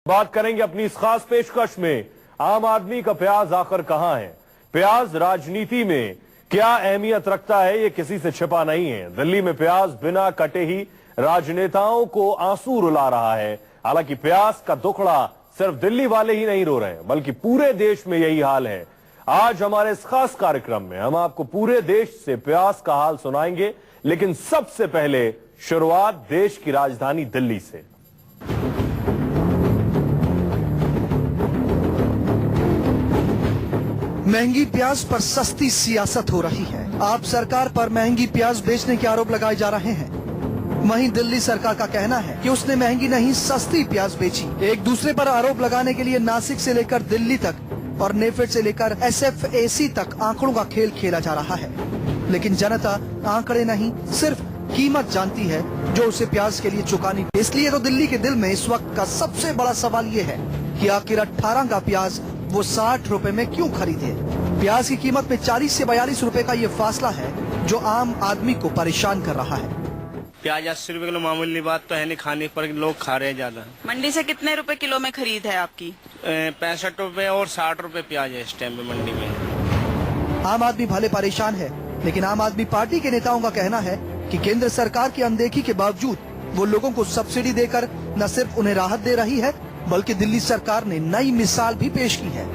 बात करेंगे अपनी इस खास पेशकश में आम आदमी का प्याज आखिर कहां है। प्याज राजनीति में क्या अहमियत रखता है, ये किसी से छिपा नहीं है। दिल्ली में प्याज बिना कटे ही राजनेताओं को आंसू रुला रहा है। हालांकि प्याज का दुखड़ा सिर्फ दिल्ली वाले ही नहीं रो रहे हैं, बल्कि पूरे देश में यही हाल है। आज हमारे इस खास कार्यक्रम में हम आपको पूरे देश से प्याज का हाल सुनाएंगे, लेकिन सबसे पहले शुरुआत देश की राजधानी दिल्ली से। महंगी प्याज पर सस्ती सियासत हो रही है। आप सरकार पर महंगी प्याज बेचने के आरोप लगाए जा रहे हैं। वहीं दिल्ली सरकार का कहना है कि उसने महंगी नहीं सस्ती प्याज बेची। एक दूसरे पर आरोप लगाने के लिए नासिक से लेकर दिल्ली तक और नेफेड से लेकर SFAC तक आंकड़ों का खेल खेला जा रहा है, लेकिन जनता आंकड़े नहीं सिर्फ कीमत जानती है जो उसे प्याज के लिए चुकानी। इसलिए तो दिल्ली के दिल में इस वक्त का सबसे बड़ा सवाल ये है कि आखिर 18 का प्याज वो 60 रुपए में क्यों खरीदे। प्याज की कीमत में 40 से 42 रुपए का ये फासला है जो आम आदमी को परेशान कर रहा है। प्याज 80 रुपए किलो मामूली बात तो है नहीं, खाने पर लोग खा रहे हैं ज्यादा। मंडी से कितने रुपए किलो में खरीद है आपकी? 65 रुपए और 60 रुपए प्याज है इस टाइम पे मंडी में। आम आदमी भले परेशान है, लेकिन आम आदमी पार्टी के नेताओं का कहना है कि केंद्र सरकार की अनदेखी के बावजूद वो लोगों को सब्सिडी देकर न सिर्फ उन्हें राहत दे रही है, बल्कि दिल्ली सरकार ने नई मिसाल भी पेश की है।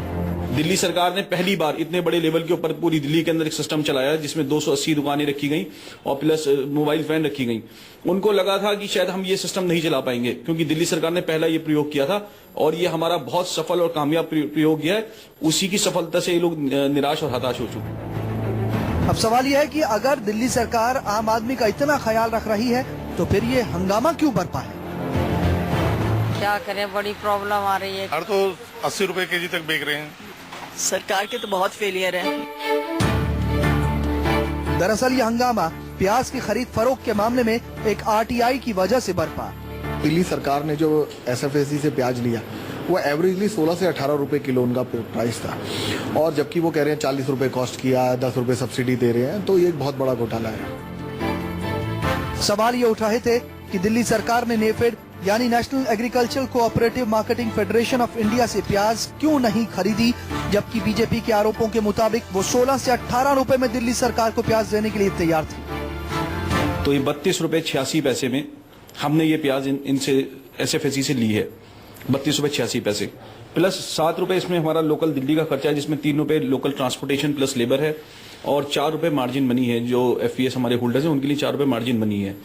दिल्ली सरकार ने पहली बार इतने बड़े लेवल के ऊपर पूरी दिल्ली के अंदर एक सिस्टम चलाया जिसमें 280 दुकानें रखी गई और प्लस मोबाइल वैन रखी गई। उनको लगा था कि शायद हम ये सिस्टम नहीं चला पाएंगे, क्योंकि दिल्ली सरकार ने पहला ये प्रयोग किया था और ये हमारा बहुत सफल और कामयाब प्रयोग किया है। उसी की सफलता से ये लोग निराश और हताश हो चुके। अब सवाल यह है कि अगर दिल्ली सरकार आम आदमी का इतना ख्याल रख रही है तो फिर ये हंगामा क्यों बरपा है। क्या करें, बड़ी प्रॉब्लम आ रही है। हर तो 80 रुपए केजी तक बेच रहे हैं। सरकार के तो बहुत फेलियर है। दरअसल ये हंगामा प्याज की खरीद फरोख्त के मामले में एक RTI की वजह से बरपा। दिल्ली सरकार ने जो SFAC से प्याज लिया वो एवरेजली 16 से 18 रुपए किलो उनका प्राइस था, और जबकि वो कह रहे हैं 40 रुपए कॉस्ट किया, 10 रुपए सब्सिडी दे रहे हैं, तो ये एक बहुत बड़ा घोटाला है। सवाल ये उठाए थे कि दिल्ली सरकार ने नेफेड यानी national agriculture cooperative marketing federation of India से प्याज क्यों नहीं खरीदी, जबकि बीजेपी के आरोपों के मुताबिक वो 16 से 18 रुपए में दिल्ली सरकार को प्याज देने के लिए तैयार थी। तो ये 32 रुपए 86 पैसे में हमने ये प्याज इनसे SFAC से ली है। 32 रुपए 86 पैसे प्लस 7 रुपए इसमें हमारा लोकल दिल्ली का खर्चा है, जिसमें 3 रुपए लोकल ट्रांसपोर्टेशन प्लस लेबर है और 4 रुपए मार्जिन मनी है। जो FPS हमारे होल्डर्स हैं उनके लिए 4 रुपए मार्जिन मनी है।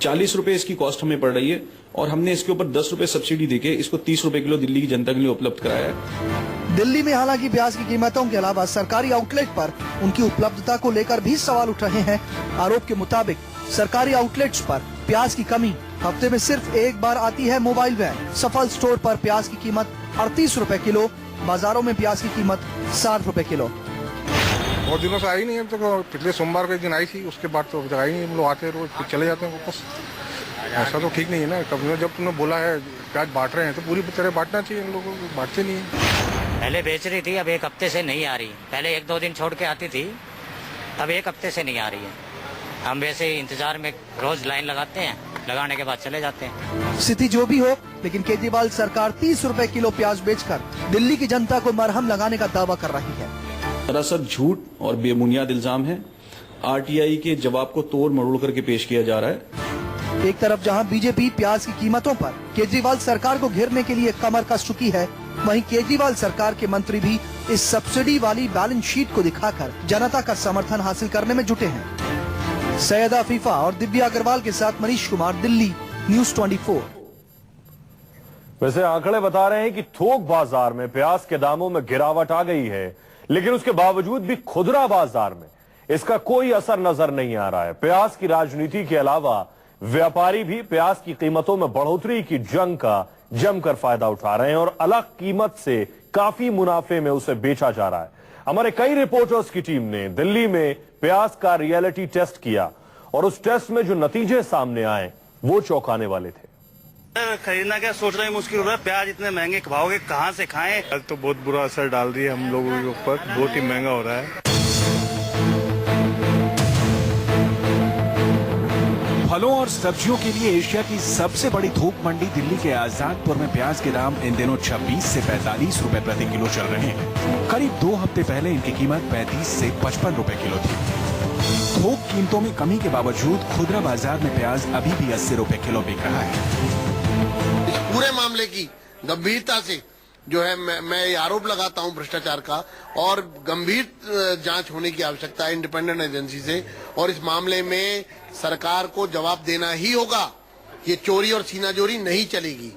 40 रुपए इसकी कॉस्ट हमें पड़ रही है और हमने इसके ऊपर 10 रुपए सब्सिडी देके इसको 30 रुपए किलो दिल्ली की जनता के लिए उपलब्ध कराया है। दिल्ली में हालांकि प्याज की कीमतों के अलावा सरकारी आउटलेट पर उनकी उपलब्धता को लेकर भी सवाल उठ रहे हैं। आरोप के मुताबिक सरकारी आउटलेट्स पर प्याज की कमी हफ्ते में सिर्फ एक बार आती है। मोबाइल वैन सफल स्टोर पर प्याज की कीमत 38 रुपए किलो, बाजारों में प्याज की कीमत 60 रुपए किलो। बहुत दिनों से आई नहीं है, तो पिछले सोमवार के दिन आई थी, उसके बाद तो आई नहीं। हम लोग आते हैं रोज, फिर चले जाते हैं वापस। ऐसा तो ठीक नहीं है ना। कभी जब तुमने बोला है प्याज बांट रहे हैं तो पूरी तरह बांटना चाहिए, इन लोगों को बांटते नहीं है। पहले बेच रही थी, अब एक हफ्ते से नहीं आ रही। पहले 1-2 दिन छोड़ के आती थी, अब एक हफ्ते से नहीं आ रही है। हम वैसे ही इंतजार में रोज लाइन लगाते हैं, लगाने के बाद चले जाते हैं। स्थिति जो भी हो, लेकिन केजरीवाल सरकार 30 रुपए किलो प्याज बेचकर दिल्ली की जनता को मरहम लगाने का दावा कर रही है। दरअसल झूठ और बेबुनियाद इल्जाम है। RTI के जवाब को तोड़ मरोड़ करके पेश किया जा रहा है। एक तरफ जहां बीजेपी प्याज की कीमतों पर केजरीवाल सरकार को घेरने के लिए कमर कस चुकी है, वहीं केजरीवाल सरकार के मंत्री भी इस सब्सिडी वाली बैलेंस शीट को दिखाकर जनता का समर्थन हासिल करने में जुटे हैं। सैयद अफीफा और दिव्या अग्रवाल के साथ मनीष कुमार, दिल्ली, न्यूज 24। वैसे आंकड़े बता रहे हैं कि थोक बाजार में प्याज के दामों में गिरावट आ गई है, लेकिन उसके बावजूद भी खुदरा बाजार में इसका कोई असर नजर नहीं आ रहा है। प्याज की राजनीति के अलावा व्यापारी भी प्याज की कीमतों में बढ़ोतरी की जंग का जमकर फायदा उठा रहे हैं और अलग कीमत से काफी मुनाफे में उसे बेचा जा रहा है। हमारे कई रिपोर्टर्स की टीम ने दिल्ली में प्याज का रियलिटी टेस्ट किया और उस टेस्ट में जो नतीजे सामने आए वो चौंकाने वाले थे। खरीदना क्या सोच रहे हैं, मुश्किल हो रहा है। प्याज इतने महंगे खाओगे, कहाँ से खाएं? आज तो बहुत बुरा असर डाल रही है हम लोगों के ऊपर, बहुत ही महंगा हो रहा है। फलों और सब्जियों के लिए एशिया की सबसे बड़ी थोक मंडी दिल्ली के आजादपुर में प्याज के दाम इन दिनों 26 से 45 रुपए प्रति किलो चल रहे हैं। करीब 2 हफ्ते पहले इनकी कीमत 35 से 55 रुपए किलो थी। थोक कीमतों में कमी के बावजूद खुदरा बाजार में प्याज अभी भी 80 रुपए किलो बिक रहा है। इस पूरे मामले की गंभीरता से जो है मैं ये आरोप लगाता हूं भ्रष्टाचार का, और गंभीर जांच होने की आवश्यकता है इंडिपेंडेंट एजेंसी से, और इस मामले में सरकार को जवाब देना ही होगा। ये चोरी और सीनाजोरी नहीं चलेगी।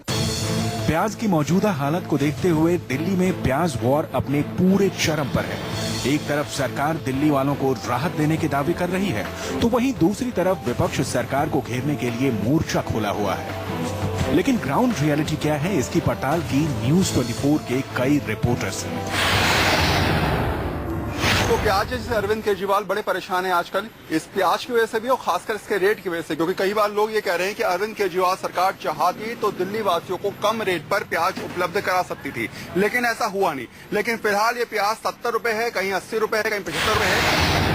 प्याज की मौजूदा हालत को देखते हुए दिल्ली में प्याज वॉर अपने पूरे चरम पर है। एक तरफ सरकार दिल्ली वालों को राहत देने के दावे कर रही है, तो वहीं दूसरी तरफ विपक्ष सरकार को घेरने के लिए मोर्चा खोला हुआ है। लेकिन ग्राउंड रियलिटी क्या है, इसकी पड़ताल की न्यूज 24 के कई रिपोर्टर्स ने। तो प्याज जैसे अरविंद केजरीवाल बड़े परेशान हैं आजकल इस प्याज की वजह से भी और खासकर इसके रेट की वजह से, क्योंकि कई बार लोग ये कह रहे हैं कि अरविंद केजरीवाल सरकार चाहती तो दिल्ली वासियों को कम रेट पर प्याज उपलब्ध करा सकती थी, लेकिन ऐसा हुआ नहीं। लेकिन फिलहाल ये प्याज 70 रुपए है, कहीं 80 रुपए है, कहीं 75 रुपए है।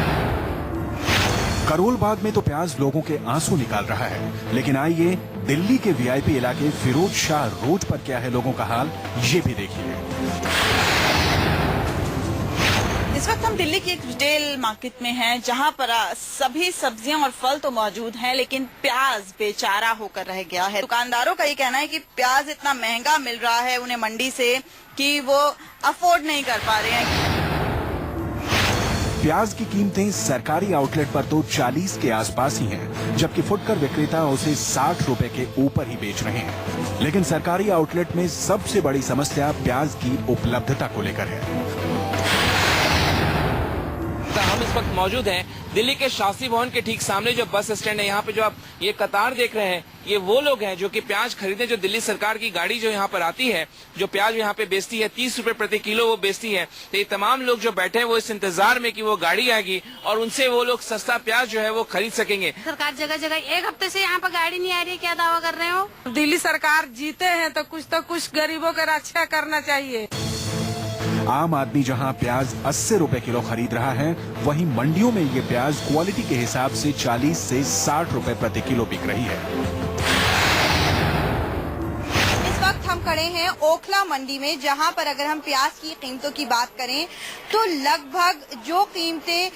करोल बाग में तो प्याज लोगों के आंसू निकाल रहा है, लेकिन आइए दिल्ली के वीआईपी इलाके फिरोज शाह रोड पर क्या है लोगों का हाल, ये भी देखिए। इस वक्त हम दिल्ली की एक रिटेल मार्केट में हैं, जहां पर सभी सब्जियां और फल तो मौजूद हैं, लेकिन प्याज बेचारा होकर रह गया है। दुकानदारों का ये कहना है कि प्याज इतना महंगा मिल रहा है उन्हें मंडी से कि वो अफोर्ड नहीं कर पा रहे हैं। प्याज की कीमतें सरकारी आउटलेट पर तो 40 के आसपास ही हैं, जबकि फुटकर विक्रेता उसे 60 रुपए के ऊपर ही बेच रहे हैं। लेकिन सरकारी आउटलेट में सबसे बड़ी समस्या प्याज की उपलब्धता को लेकर है। हम इस वक्त मौजूद हैं दिल्ली के शास्त्री भवन के ठीक सामने जो बस स्टैंड है। यहाँ पे जो आप ये कतार देख रहे हैं, ये वो लोग हैं जो कि प्याज खरीदने, जो दिल्ली सरकार की गाड़ी जो यहाँ पर आती है, जो प्याज यहाँ पे बेचती है 30 रुपए प्रति किलो वो बेचती है। तो ये तमाम लोग जो बैठे हैं वो इस इंतजार में कि वो गाड़ी आएगी और उनसे वो लोग सस्ता प्याज जो है वो खरीद सकेंगे। सरकार जगह जगह 1 हफ्ते से यहाँ पर गाड़ी नहीं आ रही, क्या दावा कर रहे हो? दिल्ली सरकार जीते हैं तो कुछ गरीबों की रक्षा करना चाहिए। आम आदमी जहां प्याज 80 रुपए किलो खरीद रहा है, वहीं मंडियों में ये प्याज क्वालिटी के हिसाब से 40 से 60 रुपए प्रति किलो बिक रही है। इस वक्त हम खड़े हैं ओखला मंडी में, जहां पर अगर हम प्याज की कीमतों की बात करें तो लगभग जो कीमतें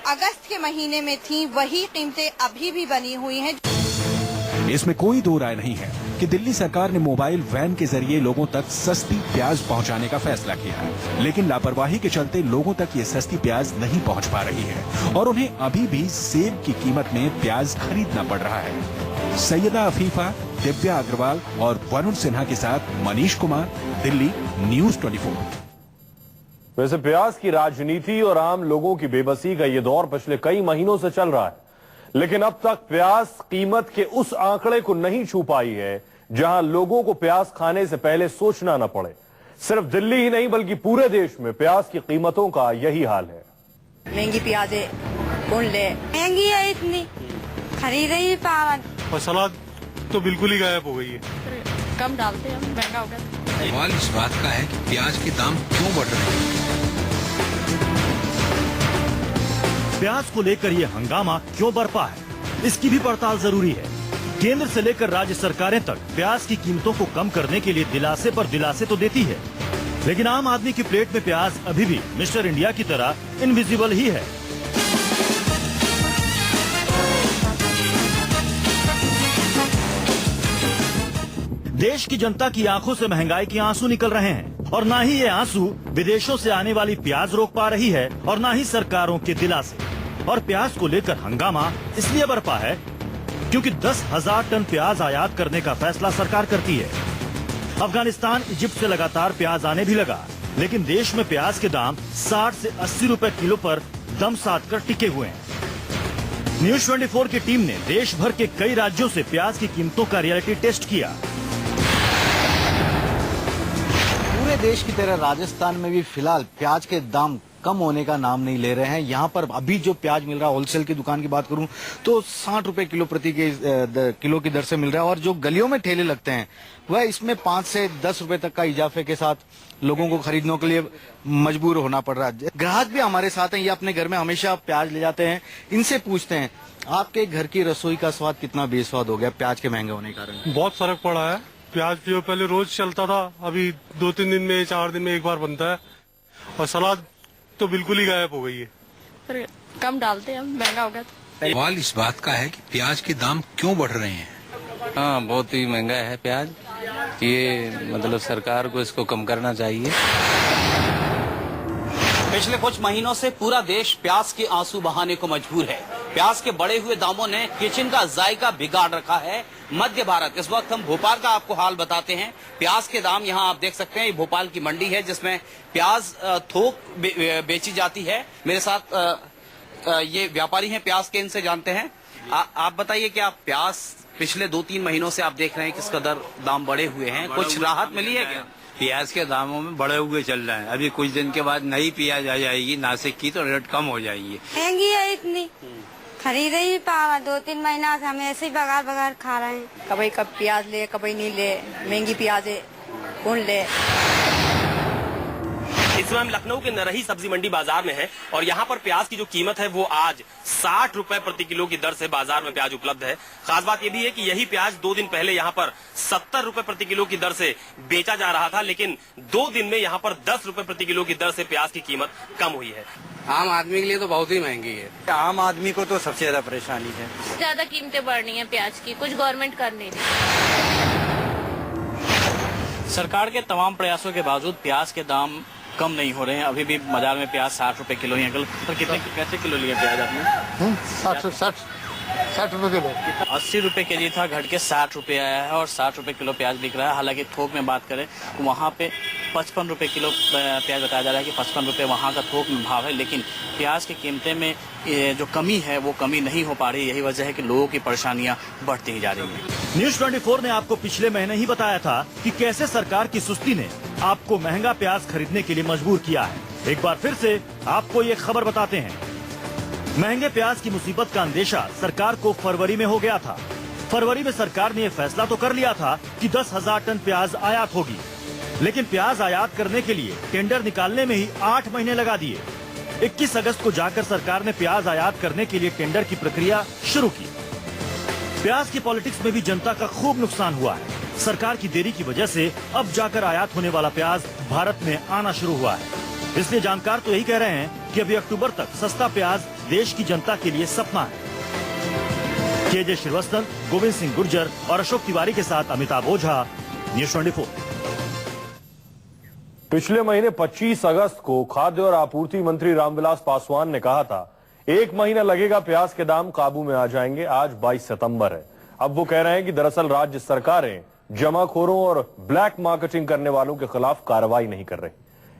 अगस्त के महीने में थी, वही कीमतें अभी भी बनी हुई हैं। इसमें कोई दो राय नहीं है कि दिल्ली सरकार ने मोबाइल वैन के जरिए लोगों तक सस्ती प्याज पहुंचाने का फैसला किया है, लेकिन लापरवाही के चलते लोगों तक ये सस्ती प्याज नहीं पहुंच पा रही है और उन्हें अभी भी सेब की कीमत में प्याज खरीदना पड़ रहा है। सैयदा अफीफा, दिव्या अग्रवाल और वरुण सिन्हा के साथ मनीष कुमार, दिल्ली, न्यूज 24। वैसे प्याज की राजनीति और आम लोगों की बेबसी का ये दौर पिछले कई महीनों से चल रहा है, लेकिन अब तक प्याज कीमत के उस आंकड़े को नहीं छू पाई है जहां लोगों को प्याज खाने से पहले सोचना न पड़े। सिर्फ दिल्ली ही नहीं बल्कि पूरे देश में प्याज की कीमतों का यही हाल है। महंगी प्याज है, कौन ले? महंगी है इतनी, खरीद ही पावन। और सलाद तो बिल्कुल ही गायब हो गई है। कम डालते हैं, महंगा हो गया। सवाल इस बात का है कि प्याज के दाम क्यों बढ़ रहे हैं। प्याज को लेकर ये हंगामा क्यों बरपा है, इसकी भी पड़ताल जरूरी है। केंद्र से लेकर राज्य सरकारें तक प्याज की कीमतों को कम करने के लिए दिलासे पर दिलासे तो देती है, लेकिन आम आदमी की प्लेट में प्याज अभी भी मिस्टर इंडिया की तरह इनविजिबल ही है। देश की जनता की आंखों से महंगाई के आंसू निकल रहे हैं और ना ही ये आंसू विदेशों से आने वाली प्याज रोक पा रही है और ना ही सरकारों के दिलासे। और प्याज को लेकर हंगामा इसलिए बरपा है क्योंकि 10,000 टन प्याज आयात करने का फैसला सरकार करती है। अफगानिस्तान, इजिप्ट से लगातार प्याज आने भी लगा, लेकिन देश में प्याज के दाम 60 से 80 रुपए किलो पर दम साध कर टिके हुए हैं। न्यूज 24 की टीम ने देश भर के कई राज्यों से प्याज की कीमतों का रियलिटी टेस्ट किया। पूरे देश की तरह राजस्थान में भी फिलहाल प्याज के दाम कम होने का नाम नहीं ले रहे हैं। यहाँ पर अभी जो प्याज मिल रहा है, होलसेल की दुकान की बात करूं तो 60 रुपए किलो किलो की दर से मिल रहा है, और जो गलियों में ठेले लगते हैं वह इसमें 5 से 10 रुपए तक का इजाफे के साथ लोगों को खरीदने के लिए मजबूर होना पड़ रहा है। ग्राहक भी हमारे साथ हैं, ये अपने घर में हमेशा प्याज ले जाते हैं। इनसे पूछते हैं, आपके घर की रसोई का स्वाद कितना बेस्वाद हो गया प्याज के महंगे होने के कारण? बहुत फर्क पड़ा है। प्याज जो पहले रोज चलता था, अभी 2-3 दिन में 4 दिन में एक बार बनता है, और सलाद तो बिल्कुल ही गायब हो गई है। पर कम डालते हैं, महंगा हो गया। सवाल इस बात का है कि प्याज के दाम क्यों बढ़ रहे हैं? हाँ, बहुत ही महंगा है प्याज। ये मतलब सरकार को इसको कम करना चाहिए। पिछले कुछ महीनों से पूरा देश प्याज के आंसू बहाने को मजबूर है। प्याज के बढ़े हुए दामों ने किचन का जायका बिगाड़ रखा है। मध्य भारत, इस वक्त हम भोपाल का आपको हाल बताते हैं। प्याज के दाम यहाँ आप देख सकते हैं, ये भोपाल की मंडी है जिसमें प्याज थोक बेची जाती है। मेरे साथ ये व्यापारी हैं प्याज के, इनसे जानते हैं। आप बताइए, क्या प्याज पिछले 2-3 महीनों से आप देख रहे हैं किस कदर दाम बढ़े हुए हैं, कुछ राहत मिली है क्या? प्याज के दामों में बढ़े हुए चल रहे हैं। अभी कुछ दिन के बाद नई प्याज आ जाएगी नासिक की, तो रेट कम हो जाएगी। महंगी है इतनी, खरीद ही पावा। 2-3 महीना से हम ऐसे ही बगार खा रहे हैं। कभी कब प्याज ले, कभी नहीं ले। महंगी प्याज है, कौन ले? इस समय हम लखनऊ के नरही सब्जी मंडी बाजार में हैं और यहाँ पर प्याज की जो कीमत है वो आज 60 रुपए प्रति किलो की दर से बाजार में प्याज उपलब्ध है। खास बात ये भी है कि यही प्याज 2 दिन पहले यहाँ पर 70 रुपए प्रति किलो की दर से बेचा जा रहा था, लेकिन 2 दिन में यहाँ पर 10 रुपए प्रति किलो की दर से प्याज की कीमत कम हुई है। आम आदमी के लिए तो बहुत ही महंगी है। आम आदमी को तो सबसे ज्यादा परेशानी है। ज्यादा कीमतें बढ़ रही हैं प्याज की, कुछ गवर्नमेंट कर नहीं रही। सरकार के तमाम प्रयासों के बावजूद प्याज के दाम कम नहीं हो रहे हैं। अभी भी बाजार में प्याज 60 रुपए किलो है। पर कितने कैसे किलो लिया प्याज आपने? 60 रुपए किलो। 80 रुपए केजी था, घट के 60 रुपए आया है और 60 रुपए किलो प्याज बिक रहा है। हालांकि थोक में बात करें तो वहाँ पे 55 रुपए किलो प्याज बताया जा रहा है कि 55 रुपए वहाँ का थोक में भाव है, लेकिन प्याज की कीमतें में जो कमी है वो कमी नहीं हो पा रही। यही वजह है कि लोगों की परेशानियां बढ़ती ही जा रही हैं। न्यूज 24 ने आपको पिछले महीने ही बताया था कि कैसे सरकार की सुस्ती ने आपको महंगा प्याज खरीदने के लिए मजबूर किया है। एक बार फिर से आपको ये खबर बताते हैं। महंगे प्याज की मुसीबत का अंदेशा सरकार को फरवरी में हो गया था। फरवरी में सरकार ने यह फैसला तो कर लिया था कि 10,000 टन प्याज आयात होगी, लेकिन प्याज आयात करने के लिए टेंडर निकालने में ही 8 महीने लगा दिए। 21 अगस्त को जाकर सरकार ने प्याज आयात करने के लिए टेंडर की प्रक्रिया शुरू की। प्याज की पॉलिटिक्स में भी जनता का खूब नुकसान हुआ है। सरकार की देरी की वजह से अब जाकर आयात होने वाला प्याज भारत में आना शुरू हुआ है। इसलिए जानकार तो यही कह रहे हैं कि अभी अक्टूबर तक सस्ता प्याज देश की जनता के लिए सपना है। केजे श्रीवास्तव, गोविंद सिंह गुर्जर और अशोक तिवारी के साथ अमिताभ ओझा, न्यूज 24। पिछले महीने 25 अगस्त को खाद्य और आपूर्ति मंत्री रामविलास पासवान ने कहा था 1 महीना लगेगा, प्याज के दाम काबू में आ जाएंगे। आज 22 सितंबर है। अब वो कह रहे हैं कि दरअसल राज्य सरकारें जमाखोरों और ब्लैक मार्केटिंग करने वालों के खिलाफ कार्रवाई नहीं कर रही।